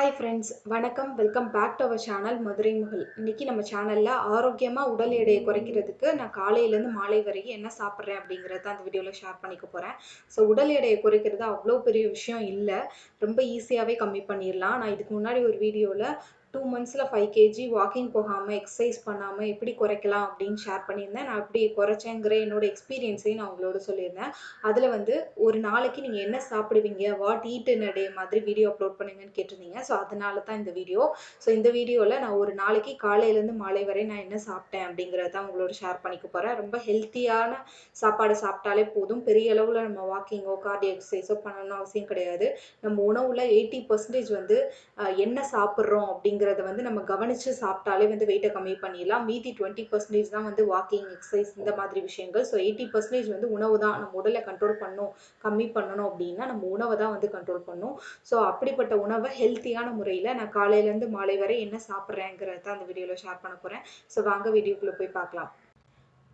Hi friends, வணக்கம். Welcome back to our channel Maduraimagal. இன்னைக்கு நம்ம சேனலில் ஆரோக்கியமாக உடல் எடையை குறைக்கிறதுக்கு நான் காலையிலேருந்து மாலை வரைக்கும் என்ன சாப்பிட்றேன் அப்படிங்கிறத அந்த வீடியோவில் ஷேர் பண்ணிக்க போகிறேன். ஸோ உடல் எடையை குறைக்கிறது அவ்வளோ பெரிய விஷயம் இல்லை, ரொம்ப ஈஸியாகவே கம்மி பண்ணிடலாம். நான் இதுக்கு முன்னாடி ஒரு வீடியோவில் 2 மந்த்ஸில் 5 kg வாக்கிங் போகாமல் எக்ஸசைஸ் பண்ணாமல் எப்படி குறைக்கலாம் அப்படின்னு ஷேர் பண்ணியிருந்தேன். நான் எப்படி குறைச்சேங்கிற என்னோட எக்ஸ்பீரியன்ஸையும் நான் உங்களோட சொல்லியிருந்தேன். அதில் வந்து ஒரு நாளைக்கு நீங்கள் என்ன சாப்பிடுவீங்க, வாட் ஈட் இன் அ டே மாதிரி வீடியோ அப்லோட் பண்ணுங்கன்னு கேட்டிருந்தீங்க. ஸோ அதனால தான் இந்த வீடியோ. ஸோ இந்த வீடியோவில் நான் ஒரு நாளைக்கு காலையிலேருந்து மாலை வரை நான் என்ன சாப்பிட்டேன் அப்படிங்கிறத தான் உங்களோட ஷேர் பண்ணிக்க போகிறேன். ரொம்ப ஹெல்த்தியான சாப்பாடு சாப்பிட்டாலே போதும். பெரிய அளவில் நம்ம வாக்கிங்கோ கார்டியோ எக்ஸசைஸோ பண்ணணும்னு அவசியம் கிடையாது. நம்ம உணவில் 80% வந்து என்ன சாப்பிட்றோம் அப்படிங்கிறத வந்து நம்ம கவனித்து சாப்பிட்டாலே வந்து வெயிட்டை கம்மி பண்ணிடலாம். மீதி 20% தான் வந்து வாக்கிங் எக்ஸசைஸ் இந்த மாதிரி விஷயங்கள். ஸோ 80% வந்து உணவு தான். நம்ம உடலை கண்ட்ரோல் பண்ணணும், கம்மி பண்ணணும் அப்படின்னா நம்ம உணவை தான் வந்து கண்ட்ரோல் பண்ணணும். ஸோ அப்படிப்பட்ட உணவை ஹெல்த்தியான முறையில் நான் காலையிலேருந்து மாலை வரை என்ன சாப்பிட்றேங்கிறத அந்த வீடியோவில் ஷேர் பண்ண போகிறேன். ஸோ வாங்க வீடியோக்குள்ளே போய் பார்க்கலாம்.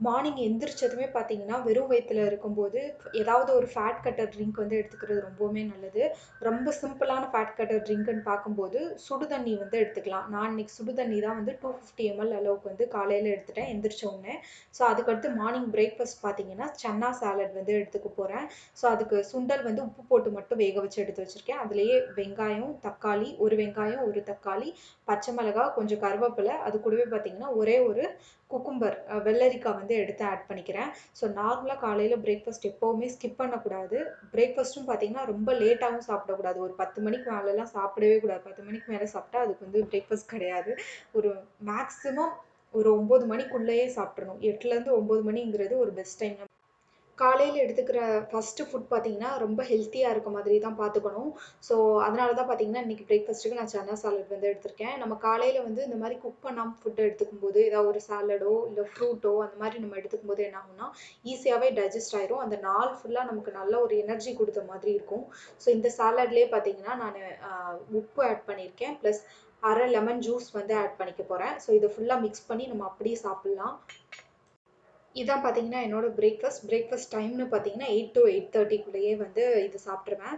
மார்னிங் எந்திரிச்சதுமே பார்த்தீங்கன்னா, வெறும் வயித்துல இருக்கும்போது ஏதாவது ஒரு ஃபேட் கட்டர் ட்ரிங்க் வந்து எடுத்துக்கிறது ரொம்பவுமே நல்லது. ரொம்ப சிம்பிளான ஃபேட் கட்டர் ட்ரிங்க்ன்னு பார்க்கும்போது சுடு தண்ணி வந்து எடுத்துக்கலாம். நான் இன்னைக்கு சுடு தண்ணி தான் வந்து 250 ml அளவுக்கு வந்து காலையில் எடுத்துட்டேன் எந்திரிச்ச உடனே. ஸோ அதுக்கடுத்து மார்னிங் பிரேக்ஃபாஸ்ட் பார்த்தீங்கன்னா, சன்னா சாலட் வந்து எடுத்துக்க போகிறேன். ஸோ அதுக்கு சுண்டல் வந்து உப்பு போட்டு மட்டும் வேக வச்சு எடுத்து வச்சுருக்கேன். அதுலேயே வெங்காயம், தக்காளி, ஒரு வெங்காயம், ஒரு தக்காளி, பச்சை மிளகாய், கொஞ்சம் கருவேப்பிலை, அது கூடவே பார்த்தீங்கன்னா ஒரே ஒரு குக்கும்பர், வெள்ளரிக்காய் வந்து எடுத்து ஆட் பண்ணிக்கிறேன். ஸோ நார்மலாக காலையில் பிரேக்ஃபாஸ்ட் எப்போவுமே ஸ்கிப் பண்ணக்கூடாது. பிரேக்ஃபாஸ்ட்டும் பார்த்தீங்கன்னா ரொம்ப லேட்டாகவும் சாப்பிடக்கூடாது. ஒரு 10 மணிக்கு மேலெலாம் சாப்பிடவே கூடாது. 10 மணிக்கு மேலே சாப்பிட்டா அதுக்கு வந்து பிரேக்ஃபாஸ்ட் கிடையாது. ஒரு மேக்ஸிமம் ஒரு 9 மணிக்குள்ளேயே சாப்பிட்றணும். 8லேருந்து 9 மணிங்கிறது ஒரு பெஸ்ட் டைம். காலையில் எடுத்துக்கிற ஃபஸ்ட்டு ஃபுட் பார்த்தீங்கன்னா, ரொம்ப ஹெல்த்தியாக இருக்க மாதிரி தான் பார்த்துக்கணும். ஸோ அதனால தான் பார்த்தீங்கன்னா, இன்றைக்கி பிரேக்ஃபாஸ்ட்டுக்கு நான் சன்னா சாலட் வந்து எடுத்திருக்கேன். நம்ம காலையில் வந்து இந்த மாதிரி குக் பண்ணாமல் ஃபுட் எடுத்துக்கும்போது, ஏதாவது ஒரு சாலடோ இல்லை ஃப்ரூட்டோ அந்த மாதிரி நம்ம எடுத்துக்கும்போது என்ன ஆகும்னா, ஈஸியாகவே டைஜஸ்ட் ஆயிரும். அந்த நாள் ஃபுல்லாக நமக்கு நல்ல ஒரு எனர்ஜி கொடுத்த மாதிரி இருக்கும். ஸோ இந்த சாலட்லேயே பார்த்தீங்கன்னா, நான் உப்பு ஆட் பண்ணியிருக்கேன். ப்ளஸ் அரை லெமன் ஜூஸ் வந்து ஆட் பண்ணிக்க போகிறேன். ஸோ இதை ஃபுல்லாக மிக்ஸ் பண்ணி நம்ம அப்படியே சாப்பிட்லாம். இதான் பார்த்தீங்கன்னா என்னோட பிரேக்ஃபாஸ்ட் டைம்னு பார்த்தீங்கன்னா 8 to 8:30க்குள்ளேயே வந்து இது சாப்பிட்ருவேன்.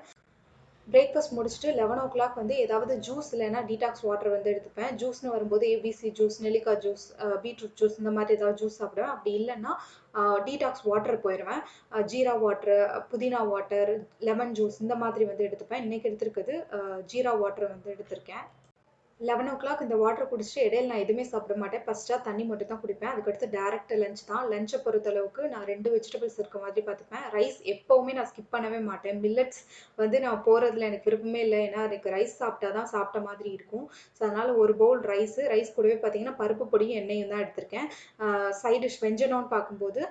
பிரேக்ஃபாஸ்ட் முடிச்சுட்டு 11 வந்து ஏதாவது ஜூஸ் இல்லைன்னா டீடாக்ஸ் வாட்டர் வந்து எடுத்துப்பேன். ஜூஸ்னு வரும்போது ஏபிசி ஜூஸ், நெல்லிக்காய் ஜூஸ், பீட்ரூட் ஜூஸ் இந்த மாதிரி ஏதாவது ஜூஸ் சாப்பிடுவேன். அப்படி இல்லைன்னா டீடாக்ஸ் வாட்டர் போயிடுவேன். ஜீரா வாட்டர், புதினா வாட்டர், லெமன் ஜூஸ் இந்த மாதிரி வந்து எடுத்துப்பேன். இன்னைக்கு எடுத்திருக்குது ஜீரா வாட்டர் வந்து எடுத்திருக்கேன். 11 இந்த வாட்டர் குடிச்சிட்டு இடையில நான் எதுவுமே சாப்பிட மாட்டேன். ஃபர்ஸ்ட்டாக தண்ணி மட்டும் தான் குடிப்பேன். அதுக்கடுத்து டேரக்ட் லஞ்ச் தான். லஞ்சை பொறுத்தளவுக்கு நான் 2 வெஜிடபிள்ஸ் இருக்க மாதிரி பார்த்துப்பேன். ரைஸ் எப்போவுமே நான் ஸ்கிப் பண்ணவே மாட்டேன். மில்லட்ஸ் வந்து நான் போகிறதுல எனக்கு விருப்பமே இல்லை. ஏன்னா எனக்கு ரைஸ் சாப்பிட்டா தான் சாப்பிட்ட மாதிரி இருக்கும். ஸோ அதனால் ஒரு பவுல் ரைஸ் கூடவே பார்த்தீங்கன்னா பருப்பு பொடியும் எண்ணெயும் தான் எடுத்திருக்கேன். சைட் டிஷ் வெஞ்சனோன்னு பார்க்கும்போது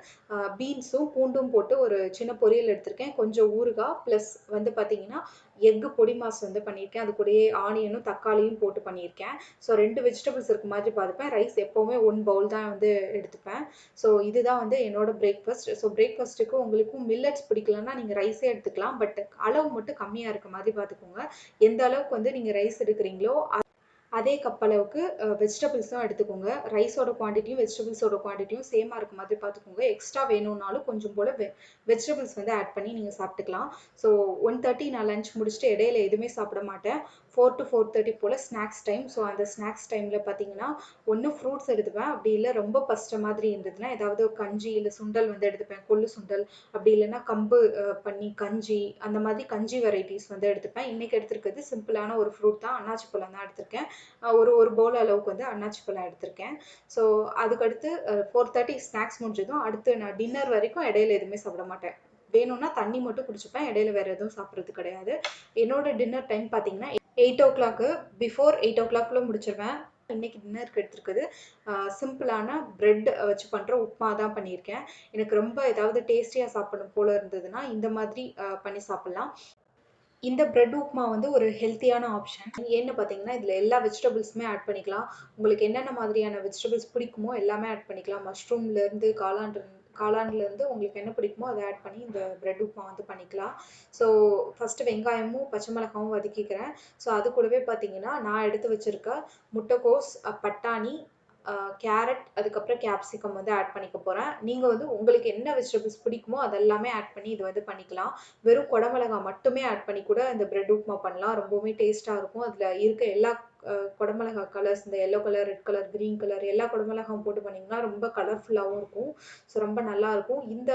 பீன்ஸும் பூண்டும் போட்டு ஒரு சின்ன பொரியல் எடுத்திருக்கேன். கொஞ்சம் ஊறுகாய் ப்ளஸ் வந்து பார்த்தீங்கன்னா எக்கு பொடி மாஸ் வந்து பண்ணியிருக்கேன். அது கூடயே ஆனியனும் தக்காளியும் போட்டு பண்ணியிருக்கேன். ஸோ 2 வெஜிடபிள்ஸ் இருக்க மாதிரி பார்த்துப்பேன். ரைஸ் எப்போவுமே 1 பவுல் தான் வந்து எடுத்துப்பேன். ஸோ இதுதான் வந்து என்னோட பிரேக்ஃபாஸ்ட். ஸோ பிரேக்ஃபாஸ்ட்டுக்கு உங்களுக்கும் மில்லட்ஸ் பிடிக்கலன்னா நீங்கள் ரைஸே எடுத்துக்கலாம். பட் அளவு மட்டும் கம்மியாக இருக்க மாதிரி பார்த்துக்கோங்க. எந்த அளவுக்கு வந்து நீங்கள் ரைஸ் எடுக்கிறீங்களோ அதே கப் அளவுக்கு வெஜிடபிள்ஸும் எடுத்துக்கோங்க. ரைஸோட குவான்டிட்டியும் வெஜிடபிள்ஸோட குவான்டிட்டியும் சேமாக இருக்க மாதிரி பார்த்துக்கோங்க. எக்ஸ்ட்ரா வேணும்னாலும் கொஞ்சம் போல் வெஜிடபிள்ஸ் வந்து ஆட் பண்ணி நீங்கள் சாப்பிட்டுக்கலாம். ஸோ 1:30 நான் லஞ்ச் முடிச்சுட்டு இடையில எதுவுமே சாப்பிட மாட்டேன். 4 to 4:30 போல் ஸ்நாக்ஸ் டைம். ஸோ அந்த ஸ்நாக்ஸ் டைமில் பார்த்தீங்கன்னா ஒன்று ஃப்ரூட்ஸ் எடுத்துப்பேன். அப்படி இல்லை ரொம்ப பசிச்ச மாதிரி இருந்ததுன்னா ஏதாவது கஞ்சி இல்லை சுண்டல் வந்து எடுத்துப்பேன். கொள்ளு சுண்டல், அப்படி இல்லைன்னா கம்பு பண்ணி கஞ்சி, அந்த மாதிரி கஞ்சி வெரைட்டிஸ் வந்து எடுத்துப்பேன். இன்றைக்கி எடுத்திருக்கிறது சிம்பிளான ஒரு ஃப்ரூட் தான், அன்னாச்சி பழம் தான் எடுத்திருக்கேன். ஒரு பவுல் அளவுக்கு வந்து அன்னாச்சி பழம் எடுத்திருக்கேன். ஸோ அதுக்கடுத்து 4:30 ஸ்நாக்ஸ் முடிஞ்சதும் அடுத்து நான் டின்னர் வரைக்கும் இடையில எதுவுமே சாப்பிட மாட்டேன். வேணும்னா தண்ணி மட்டும் குடிச்சுப்பேன். இடையில வேறு எதுவும் சாப்பிட்றது கிடையாது. என்னோட டின்னர் டைம் பார்த்தீங்கன்னா 8 பிஃபோர் 8 முடிச்சிருவேன். இன்னைக்கு டின்னருக்கு எடுத்துருக்குது சிம்பிளான பிரெட் வச்சு பண்ணுற உப்புமா தான் பண்ணியிருக்கேன். எனக்கு ரொம்ப ஏதாவது டேஸ்டியாக சாப்பிடணும் போல இருந்ததுன்னா இந்த மாதிரி பண்ணி சாப்பிட்லாம். இந்த பிரெட் உப்புமா வந்து ஒரு ஹெல்த்தியான ஆப்ஷன். ஏன்னு பார்த்தீங்கன்னா இதில் எல்லா வெஜிடபிள்ஸுமே ஆட் பண்ணிக்கலாம். உங்களுக்கு என்னென்ன மாதிரியான வெஜிடபிள்ஸ் பிடிக்குமோ எல்லாமே ஆட் பண்ணிக்கலாம். மஷ்ரூம்லேருந்து காளான்லேருந்து உங்களுக்கு என்ன பிடிக்குமோ அதை ஆட் பண்ணி இந்த பிரெட் உப்புமா வந்து பண்ணிக்கலாம். ஸோ ஃபஸ்ட்டு வெங்காயமும் பச்சை மிளகாவும் வதக்கிக்கிறேன். ஸோ அது கூடவே பார்த்தீங்கன்னா நான் எடுத்து வச்சுருக்க முட்டைக்கோஸ், பட்டாணி, கேரட் அதுக்கப்புறம் கேப்சிகம் வந்து ஆட் பண்ணிக்க போகிறேன். நீங்கள் வந்து உங்களுக்கு என்ன வெஜிடபிள்ஸ் பிடிக்குமோ அதெல்லாமே ஆட் பண்ணி இது வந்து பண்ணிக்கலாம். வெறும் குடமிளகா மட்டுமே ஆட் பண்ணி கூட இந்த பிரெட் உப்புமா பண்ணலாம். ரொம்பவுமே டேஸ்ட்டாக இருக்கும். அதில் இருக்க எல்லா குடமிளகா கலர்ஸ், இந்த yellow colour, red colour, green colour எல்லா குடமிளகாவும் போட்டு பண்ணிங்கன்னா ரொம்ப கலர்ஃபுல்லாகவும் இருக்கும். ஸோ ரொம்ப நல்லாயிருக்கும். இந்த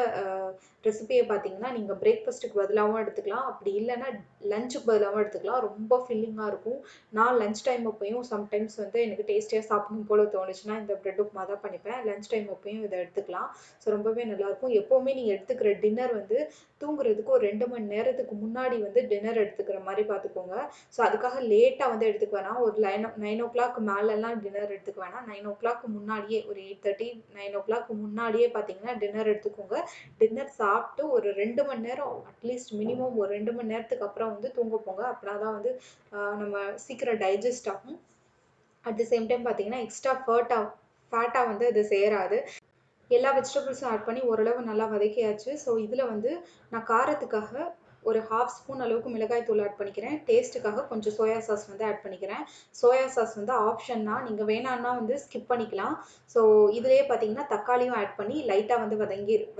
ரெசிபியை பார்த்தீங்கன்னா நீங்கள் பிரேக்ஃபாஸ்ட்டுக்கு பதிலாகவும் எடுத்துக்கலாம். அப்படி இல்லைன்னா லஞ்சுக்கு பதிலாகவும் எடுத்துக்கலாம். ரொம்ப ஃபில்லிங்காக இருக்கும். நான் லஞ்ச் டைம் அப்பயும் சம்டைம்ஸ் வந்து எனக்கு டேஸ்டியாக சாப்பிடணும் போல தோணுச்சுன்னா இந்த பிரெட் உப்புமா தான் பண்ணிப்பேன். லஞ்ச் டைம் அப்பயும் இதை எடுத்துக்கலாம். ஸோ ரொம்பவே நல்லாயிருக்கும். எப்போவுமே நீங்கள் எடுத்துக்கிற டின்னர் வந்து தூங்குறதுக்கு ஒரு 2 மணி நேரத்துக்கு முன்னாடி வந்து டின்னர் எடுத்துக்கிற மாதிரி பார்த்துக்கோங்க. ஸோ அதுக்காக லேட்டாக வந்து எடுத்துக்க வேணாம். ஒரு 9 o'clock மேலெல்லாம் டின்னர் எடுத்துக்க வேணாம். 9 o'clock முன்னாடியே ஒரு 8:30 9 o'clock முன்னாடியே பார்த்தீங்கன்னா டின்னர் எடுத்துக்கோங்க. டின்னர் சாப்பிட்டு ஒரு 2 மணி நேரம் அட்லீஸ்ட் மினிமம் ஒரு 2 மணி நேரத்துக்கு அப்புறம் வந்து தூங்க போங்க. அப்படின்னா தான் வந்து நம்ம சீக்கிரம் டைஜஸ்ட் ஆகும். அட் தி சேம் டைம் பார்த்தீங்கன்னா எக்ஸ்ட்ரா ஃபேட்டாக வந்து அது சேராது. எல்லா வெஜிடபிள்ஸும் ஆட் பண்ணி ஓரளவு நல்லா வதக்கியாச்சு. ஸோ இதில் வந்து நான் காரத்துக்காக ஒரு 1/2 ஸ்பூன் அளவுக்கு மிளகாய் தூள் ஆட் பண்ணிக்கிறேன். டேஸ்ட்டுக்காக கொஞ்சம் சோயா சாஸ் வந்து ஆட் பண்ணிக்கிறேன். சோயா சாஸ் வந்து ஆப்ஷன் தான். நீங்கள் வேணான்னா வந்து ஸ்கிப் பண்ணிக்கலாம். ஸோ இதிலேயே பார்த்தீங்கன்னா தக்காளியும் ஆட் பண்ணி லைட்டாக வந்து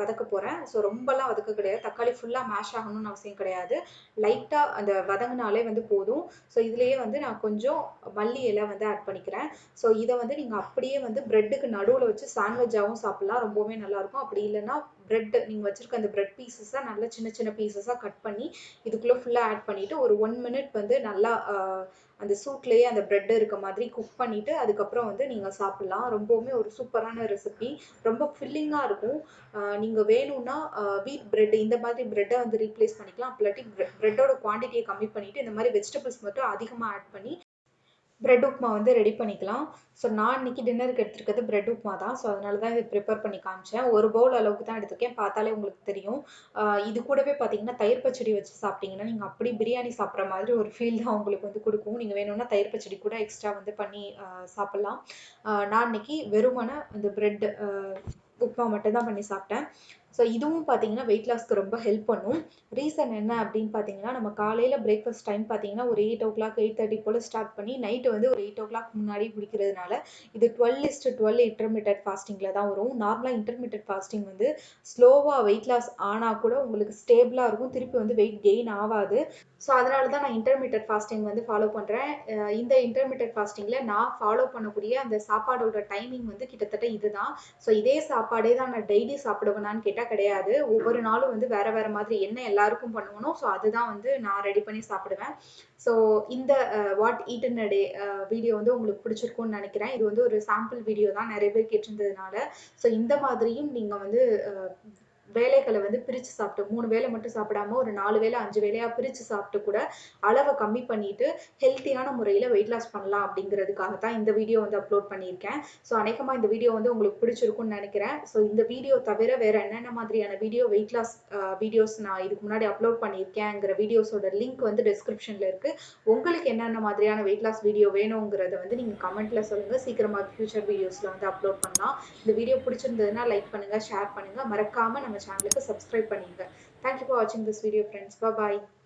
வதக்க போகிறேன். ஸோ ரொம்பலாம் வதக்க கிடையாது. தக்காளி ஃபுல்லாக மேஷ் ஆகணும்னு அவசியம் கிடையாது. லைட்டாக அந்த வதங்கினாலே வந்து போதும். ஸோ இதிலேயே வந்து நான் கொஞ்சம் மல்லி இலை வந்து ஆட் பண்ணிக்கிறேன். ஸோ இதை வந்து நீங்கள் அப்படியே வந்து பிரெட்டுக்கு நடுவில் வச்சு சாண்ட்விச்சாகவும் சாப்பிட்லாம். ரொம்பவே நல்லாயிருக்கும். அப்படி இல்லைன்னா பிரெட் நீங்கள் வச்சுருக்க அந்த பிரெட் பீசஸாக நல்லா சின்ன சின்ன பீசஸாக கட் பண்ணி இதுக்குள்ளே ஃபுல்லாக ஆட் பண்ணிவிட்டு ஒரு 1 மினிட் வந்து நல்லா அந்த சூட்லேயே அந்த பிரெட் இருக்க மாதிரி குக் பண்ணிவிட்டு அதுக்கப்புறம் வந்து நீங்கள் சாப்பிட்லாம். ரொம்பவுமே ஒரு சூப்பரான ரெசிபி. ரொம்ப ஃபில்லிங்காக இருக்கும். நீங்கள் வேணும்னா வீட் பிரெட் இந்த மாதிரி பிரெட்டை வந்து ரீப்ளேஸ் பண்ணிக்கலாம். அப்படி பிரெட்டோட குவான்டிட்டியை கம்மி பண்ணிவிட்டு இந்த மாதிரி வெஜிடபிள்ஸ் மட்டும் அதிகமாக ஆட் பண்ணி பிரெட் உப்புமா வந்து ரெடி பண்ணிக்கலாம். ஸோ நான் இன்னைக்கு டின்னருக்கு எடுத்துருக்கிறது பிரெட் உப்புமா தான். ஸோ அதனால தான் இது ப்ரிப்பேர் பண்ணி காமிச்சேன். ஒரு பவுல் அளவுக்கு தான் எடுத்துருக்கேன். பார்த்தாலே உங்களுக்கு தெரியும். இது கூடவே பார்த்தீங்கன்னா தயிர் பச்சடி வச்சு சாப்பிட்டீங்கன்னா நீங்கள் அப்படி பிரியாணி சாப்பிட்ற மாதிரி ஒரு ஃபீல் தான் உங்களுக்கு வந்து கொடுக்கும். நீங்கள் வேணும்னா தயிர் பச்சடி கூட எக்ஸ்ட்ரா வந்து பண்ணி சாப்பிட்லாம். நான் இன்னைக்கு வெறுமனே அந்த பிரெட் உப்புமா மட்டும் தான் பண்ணி சாப்பிட்டேன். ஸோ இதுவும் பார்த்தீங்கன்னா வெயிட் லாஸ்க்கு ரொம்ப ஹெல்ப் பண்ணும். ரீசன் என்ன அப்படின்னு பார்த்தீங்கன்னா நம்ம காலையில் பிரேக்ஃபாஸ்ட் டைம் பார்த்தீங்கன்னா ஒரு 8 o'clock 8:30 போல் ஸ்டார்ட் பண்ணி நைட்டு வந்து ஒரு 8 o'clock முன்னாடி பிடிக்கிறதுனால இது 12:12 இன்டர்மீடியட் ஃபாஸ்டிங்கில் தான் வரும். நார்மலாக இன்டர்மீடியட் ஃபாஸ்டிங் வந்து ஸ்லோவாக வெயிட் லாஸ் ஆனால் கூட உங்களுக்கு ஸ்டேபிளாக இருக்கும். திருப்பி வந்து வெயிட் கெயின் ஆகாது. ஸோ அதனால தான் நான் இன்டர்மீடியட் ஃபாஸ்டிங் வந்து ஃபாலோ பண்ணுறேன். இந்த இன்டர்மீடியட் ஃபாஸ்டிங்கில் நான் ஃபாலோ பண்ணக்கூடிய அந்த சாப்பாடோட டைமிங் வந்து கிட்டத்தட்ட இதுதான். ஸோ இதே சாப்பாடே தான் நான் டெய்லி சாப்பிடுவேனான்னு கேட்டால் கிடையாது. ஒவ்வொரு நாளும் வந்து வேறு வேறு மாதிரி என்ன எல்லாருக்கும் பண்ணுவனோ ஸோ அதுதான் வந்து நான் ரெடி பண்ணி சாப்பிடுவேன். ஸோ இந்த what eat in a day video வந்து உங்களுக்கு பிடிச்சிருக்கும்னு நினைக்கிறேன். இது வந்து ஒரு சாம்பிள் வீடியோ தான் நிறைய பேர் கேட்டிருந்ததுனால. ஸோ இந்த மாதிரியும் நீங்கள் வந்து வேலைகளை வந்து பிரித்து சாப்பிட்டு 3 வேளை மட்டும் சாப்பிடாம ஒரு 4 வேளை 5 வேளையாக பிரித்து சாப்பிட்டு கூட அளவை கம்மி பண்ணிட்டு ஹெல்த்தியான முறையில் வெயிட் லாஸ் பண்ணலாம் அப்படிங்கிறதுக்காக தான் இந்த வீடியோ வந்து அப்லோட் பண்ணியிருக்கேன். ஸோ அநேகமாக இந்த வீடியோ வந்து உங்களுக்கு பிடிச்சிருக்கும்னு நினைக்கிறேன். ஸோ இந்த வீடியோ தவிர வேறு என்னென்ன மாதிரியான வெயிட் லாஸ் வீடியோஸ் நான் இதுக்கு முன்னாடி அப்லோட் பண்ணியிருக்கேங்கிற வீடியோஸோட லிங்க் வந்து டிஸ்கிரிப்ஷனில் இருக்குது. உங்களுக்கு என்னென்ன மாதிரியான வெயிட் லாஸ் வீடியோ வேணுங்கிறத வந்து நீங்கள் கமெண்ட்டில் சொல்லுங்கள். சீக்கிரமாக ஃபியூச்சர் வீடியோஸில் வந்து அப்லோட் பண்ணலாம். இந்த வீடியோ பிடிச்சிருந்ததுன்னா லைக் பண்ணுங்கள், ஷேர் பண்ணுங்கள். மறக்காமல் நம்ம சேனலுக்கு சப்ஸ்கிரைப் பண்ணிடுங்க. Thank you for watching this video, friends. Bye bye.